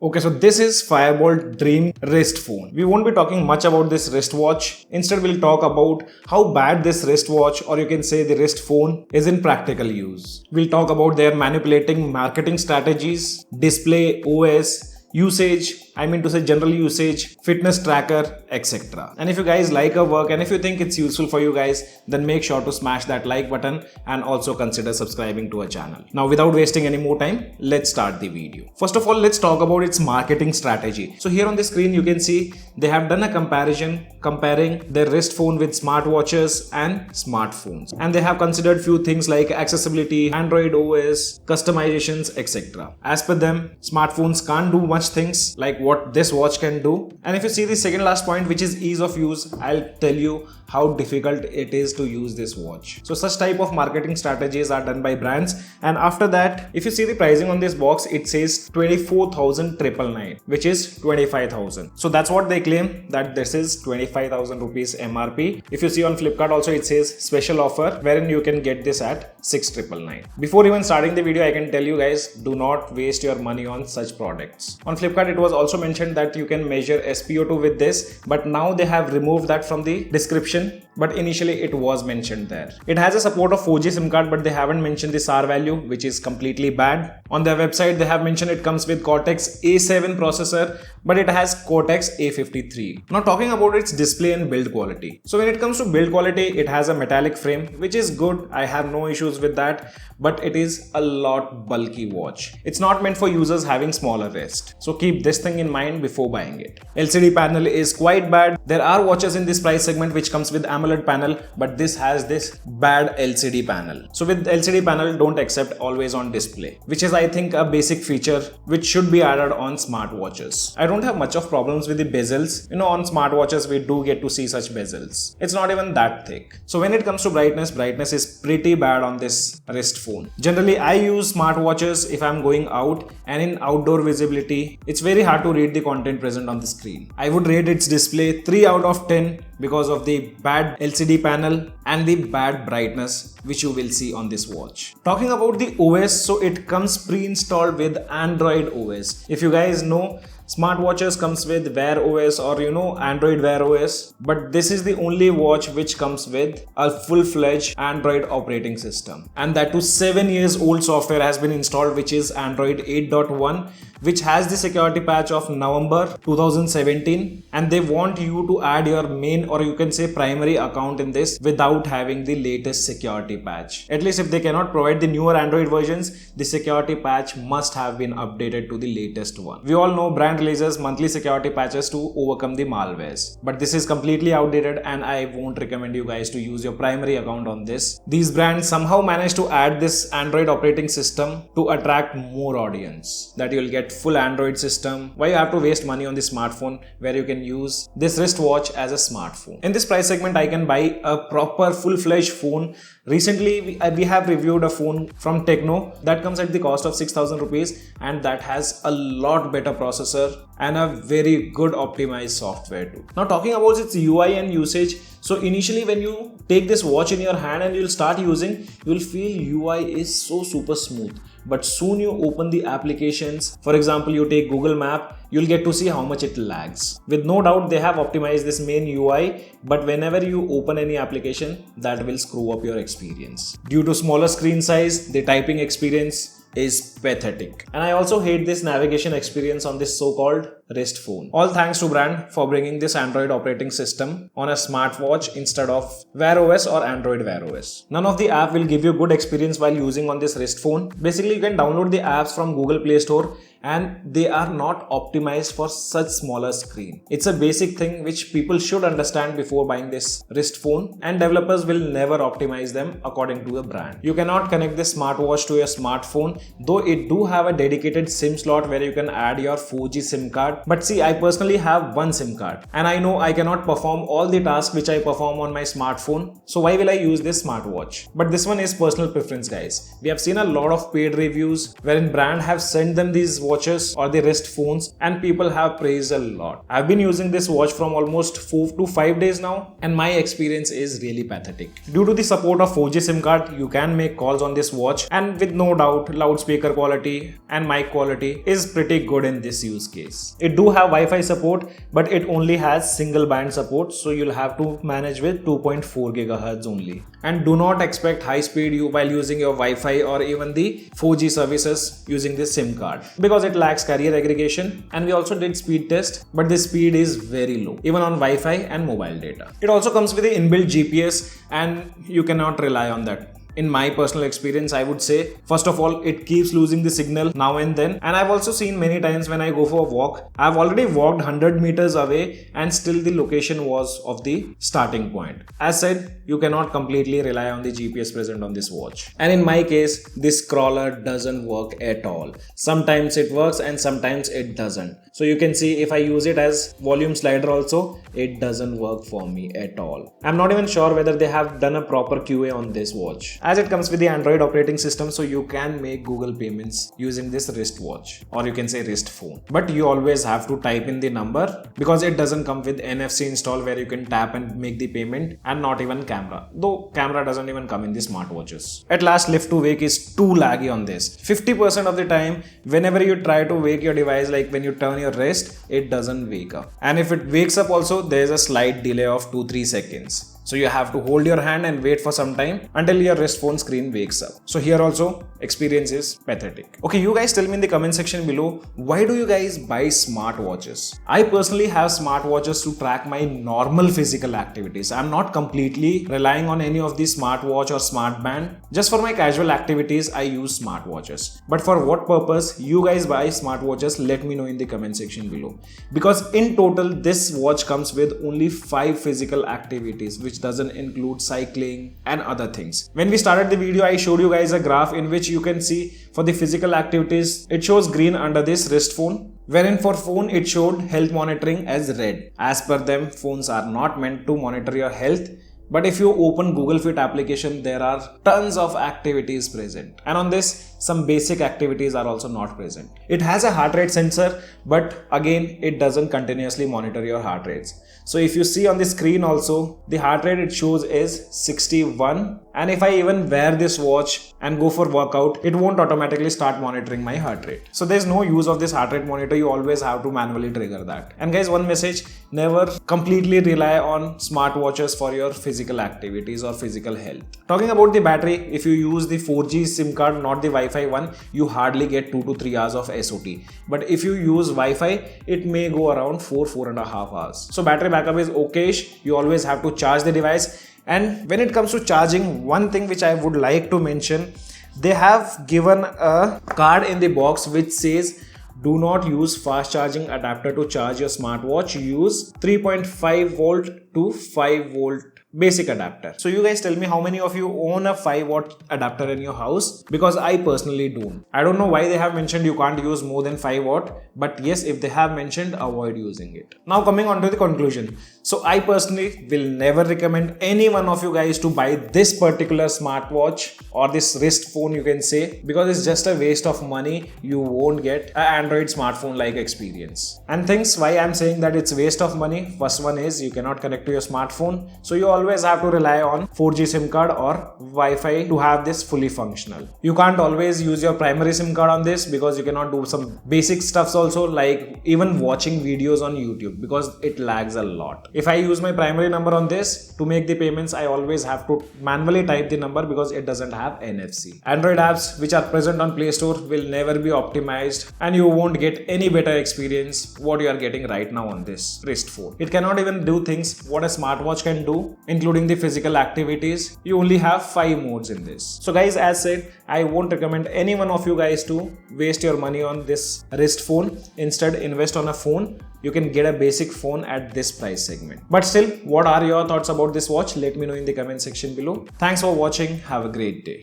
Okay, so this is FireBolt Dream Wrist Phone. We won't be talking much about this wristwatch. Instead, we'll talk about how bad this wristwatch, or you can say the wrist phone, is in practical use. We'll talk about their manipulating marketing strategies, display, OS, usage, I mean to say general usage, fitness tracker, etc. And if you guys like our work and if you think it's useful for you guys, then make sure to smash that like button and also consider subscribing to our channel. Now, without wasting any more time, let's start the video. First of all, let's talk about its marketing strategy. So here on the screen, you can see they have done a comparison comparing their wrist phone with smartwatches and smartphones. And they have considered few things like accessibility, Android OS, customizations, etc. As per them, smartphones can't do much things like what this watch can do. And if you see the second last point, which is ease of use, I'll tell you how difficult it is to use this watch. So such type of marketing strategies are done by brands. And after that, if you see the pricing on this box, it says 24,999, which is 25,000. So that's what they claim, that this is 25,000 rupees MRP. If you see on Flipkart also, it says special offer wherein you can get this at 6,999. Before even starting the video, I can tell you guys, do not waste your money on such products. On Flipkart, it was also mentioned that you can measure SpO2 with this, but now they have removed that from the description. But initially it was mentioned there. It has a support of 4G SIM card, but they haven't mentioned the SAR value, which is completely bad. On their website, they have mentioned it comes with Cortex A7 processor, but it has Cortex A53. Now talking about its display and build quality. So when it comes to build quality, it has a metallic frame, which is good. I have no issues with that, but it is a lot bulky watch. It's not meant for users having smaller wrist. So keep this thing in mind before buying it. LCD panel is quite bad. There are watches in this price segment which comes with AMOLED panel, but this has this bad LCD panel. So with LCD panel, don't accept always on display, which is I think a basic feature which should be added on smartwatches. I don't have much of problems with the bezels. You know, on smartwatches we do get to see such bezels. It's not even that thick. So when it comes to brightness is pretty bad on this wrist phone. Generally, I use smartwatches if I'm going out, and in outdoor visibility, it's very hard to read the content present on the screen. I would rate its display 3 out of 10 because of the bad LCD panel and the bad brightness which you will see on this watch. Talking about the OS, so it comes pre-installed with Android OS. If you guys know, smartwatches comes with Wear OS or Android Wear OS, but this is the only watch which comes with a full-fledged Android operating system, and that too 7 years old software has been installed, which is Android 8.1, which has the security patch of November 2017, and they want you to add your main, or you can say primary account in this without having the latest security patch. At least if they cannot provide the newer Android versions, the security patch must have been updated to the latest one. We all know brand releases monthly security patches to overcome the malwares, but this is completely outdated and I won't recommend you guys to use your primary account on this. These brands somehow managed to add this Android operating system to attract more audience, that you'll get full Android system. Why you have to waste money on the smartphone where you can use this wristwatch as a smartphone? In this price segment, I can buy a proper full-fledged phone. Recently, we have reviewed a phone from Techno that comes at the cost of 6,000 rupees, and that has a lot better processor and a very good optimized software too. Now talking about its UI and usage, so initially when you take this watch in your hand and you'll start using, you'll feel UI is so super smooth. But soon you open the applications, for example, you take Google Map, you'll get to see how much it lags. With no doubt, they have optimized this main UI, but whenever you open any application, that will screw up your experience. Due to smaller screen size, the typing experience is pathetic. And I also hate this navigation experience on this so-called wrist phone. All thanks to brand for bringing this Android operating system on a smartwatch instead of Wear OS or Android Wear OS. None of the app will give you good experience while using on this wrist phone. Basically, you can download the apps from Google Play Store and they are not optimized for such smaller screen. It's a basic thing which people should understand before buying this wrist phone, and developers will never optimize them according to the brand. You cannot connect this smartwatch to your smartphone, though it do have a dedicated SIM slot where you can add your 4G SIM card. But see, I personally have one SIM card and I know I cannot perform all the tasks which I perform on my smartphone. So why will I use this smartwatch? But this one is personal preference, guys. We have seen a lot of paid reviews wherein brand have sent them these wristwatches or the wrist phones, and people have praised a lot. I've been using this watch from almost 4 to 5 days now, and my experience is really pathetic. Due to the support of 4G SIM card, you can make calls on this watch, and with no doubt, loudspeaker quality and mic quality is pretty good in this use case. It do have Wi-Fi support, but it only has single band support, so you'll have to manage with 2.4 GHz only. And do not expect high speed while using your Wi-Fi or even the 4G services using this SIM card, because it lacks carrier aggregation, and we also did speed test, but the speed is very low even on Wi-Fi and mobile data. It also comes with the inbuilt GPS, and you cannot rely on that. In my personal experience, I would say, first of all, it keeps losing the signal now and then. And I've also seen many times when I go for a walk, I've already walked 100 meters away and still the location was of the starting point. As said, you cannot completely rely on the GPS present on this watch. And in my case, this scroller doesn't work at all. Sometimes it works and sometimes it doesn't. So you can see if I use it as volume slider also, it doesn't work for me at all. I'm not even sure whether they have done a proper QA on this watch, as it comes with the Android operating system, so you can make Google payments using this wristwatch, or you can say wrist phone. But you always have to type in the number, because it doesn't come with NFC install where you can tap and make the payment, and not even camera. Though camera doesn't even come in the smartwatches. At last, lift to wake is too laggy on this. 50% of the time, whenever you try to wake your device, like when you turn your wrist, it doesn't wake up. And if it wakes up also, there's a slight delay of 2-3 seconds. So you have to hold your hand and wait for some time until your wrist phone screen wakes up. So here also, experience is pathetic. Okay, you guys tell me in the comment section below, why do you guys buy smartwatches? I personally have smartwatches to track my normal physical activities. I'm not completely relying on any of the smartwatch or smartband. Just for my casual activities, I use smartwatches. But for what purpose you guys buy smartwatches, let me know in the comment section below. Because in total, this watch comes with only 5 physical activities, which doesn't include cycling and other things. When we started the video, I showed you guys a graph in which you can see for the physical activities, it shows green under this wrist phone, wherein for phone it showed health monitoring as red. As per them, phones are not meant to monitor your health. But if you open Google Fit application, there are tons of activities present. And on this, some basic activities are also not present. It has a heart rate sensor, but again, it doesn't continuously monitor your heart rates. So if you see on the screen also, the heart rate it shows is 61. And if I even wear this watch and go for workout, it won't automatically start monitoring my heart rate. So there's no use of this heart rate monitor. You always have to manually trigger that. And guys, one message, never completely rely on smartwatches for your physical activities or physical health. Talking about the battery, if you use the 4G SIM card, not the Wi-Fi one, you hardly get 2 to 3 hours of SOT. But if you use Wi-Fi, it may go around 4.5 hours. So battery backup is okayish. You always have to charge the device. And when it comes to charging, one thing which I would like to mention, they have given a card in the box which says, do not use fast charging adapter to charge your smartwatch. Use 3.5 volt to 5 volt basic adapter. So you guys tell me how many of you own a 5-watt adapter in your house, because I personally don't. I don't know why they have mentioned you can't use more than 5 watt, but yes, if they have mentioned, avoid using it. Now coming on to the conclusion. So I personally will never recommend any one of you guys to buy this particular smartwatch or this wrist phone, you can say, because it's just a waste of money. You won't get an Android smartphone like experience. And things why I'm saying that it's waste of money. First one is you cannot connect to your smartphone, so you always have to rely on 4G SIM card or Wi-Fi to have this fully functional. You can't always use your primary SIM card on this, because you cannot do some basic stuffs also, like even watching videos on YouTube, because it lags a lot. If I use my primary number on this to make the payments, I always have to manually type the number because it doesn't have NFC. Android apps which are present on Play Store will never be optimized, and you won't get any better experience what you are getting right now on this wrist phone. It cannot even do things what a smartwatch can do, including the physical activities. You only have 5 modes in this. So guys, as said, I won't recommend any one of you guys to waste your money on this wrist phone. Instead, invest on a phone. You can get a basic phone at this price segment. But still, what are your thoughts about this watch? Let me know in the comment section below. Thanks for watching. Have a great day.